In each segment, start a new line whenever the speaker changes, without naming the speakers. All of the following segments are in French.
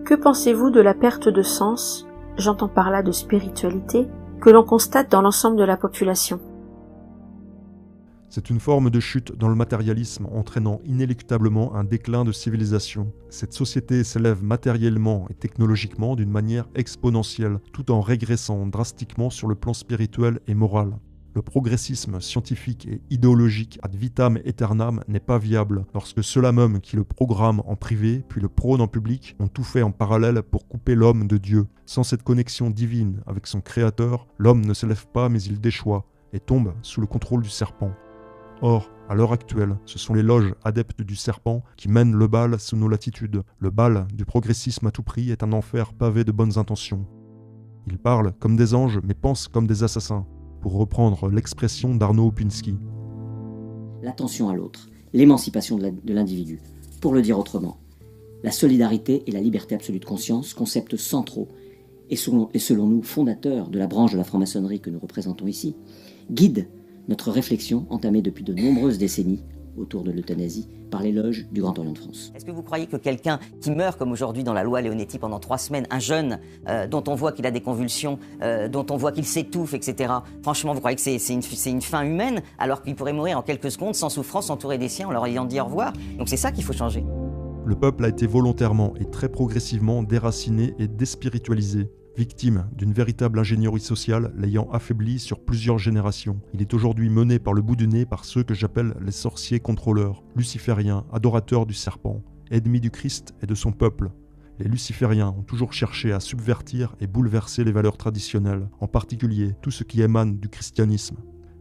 Que pensez-vous de la perte de sens, j'entends par là de spiritualité, que l'on constate dans l'ensemble de la population ?
C'est une forme de chute dans le matérialisme entraînant inéluctablement un déclin de civilisation. Cette société s'élève matériellement et technologiquement d'une manière exponentielle, tout en régressant drastiquement sur le plan spirituel et moral. Le progressisme scientifique et idéologique ad vitam aeternam n'est pas viable lorsque ceux-là même qui le programment en privé puis le prônent en public ont tout fait en parallèle pour couper l'homme de Dieu. Sans cette connexion divine avec son Créateur, l'homme ne s'élève pas mais il déchoit et tombe sous le contrôle du serpent. Or, à l'heure actuelle, ce sont les loges adeptes du serpent qui mènent le bal sous nos latitudes. Le bal du progressisme à tout prix est un enfer pavé de bonnes intentions. Ils parlent comme des anges mais pensent comme des assassins, pour reprendre l'expression d'Arnaud Opinski.
L'attention à l'autre, l'émancipation de l'individu. Pour le dire autrement, la solidarité et la liberté absolue de conscience, concepts centraux et selon nous fondateurs de la branche de la franc-maçonnerie que nous représentons ici, guident notre réflexion entamée depuis de nombreuses décennies autour de l'euthanasie par les loges du Grand Orient de France.
Est-ce que vous croyez que quelqu'un qui meurt comme aujourd'hui dans la loi Leonetti pendant 3 semaines, un jeune dont on voit qu'il a des convulsions, dont on voit qu'il s'étouffe, etc. Franchement, vous croyez que c'est une fin humaine alors qu'il pourrait mourir en quelques secondes sans souffrance, entouré des siens en leur ayant dit au revoir? Donc c'est ça qu'il faut changer.
Le peuple a été volontairement et très progressivement déraciné et déspiritualisé, victime d'une véritable ingénierie sociale l'ayant affaibli sur plusieurs générations. Il est aujourd'hui mené par le bout du nez par ceux que j'appelle les sorciers contrôleurs, lucifériens, adorateurs du serpent, ennemis du Christ et de son peuple. Les lucifériens ont toujours cherché à subvertir et bouleverser les valeurs traditionnelles, en particulier tout ce qui émane du christianisme.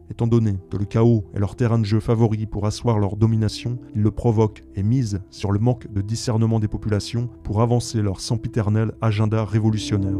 Étant donné que le chaos est leur terrain de jeu favori pour asseoir leur domination, ils le provoquent et misent sur le manque de discernement des populations pour avancer leur sempiternel agenda révolutionnaire.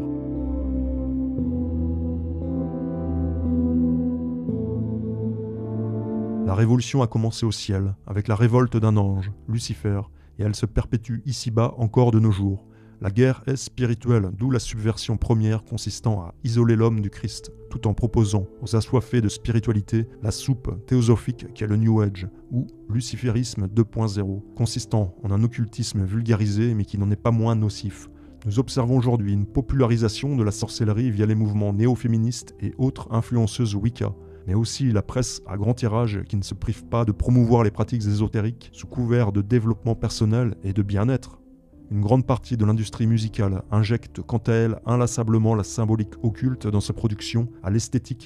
La révolution a commencé au ciel, avec la révolte d'un ange, Lucifer, et elle se perpétue ici-bas encore de nos jours. La guerre est spirituelle, d'où la subversion première consistant à isoler l'homme du Christ, tout en proposant aux assoiffés de spiritualité la soupe théosophique qu'est le New Age, ou luciférisme 2.0, consistant en un occultisme vulgarisé mais qui n'en est pas moins nocif. Nous observons aujourd'hui une popularisation de la sorcellerie via les mouvements néo-féministes et autres influenceuses Wicca, mais aussi la presse à grand tirage qui ne se prive pas de promouvoir les pratiques ésotériques sous couvert de développement personnel et de bien-être. Une grande partie de l'industrie musicale injecte quant à elle inlassablement la symbolique occulte dans sa production à l'esthétique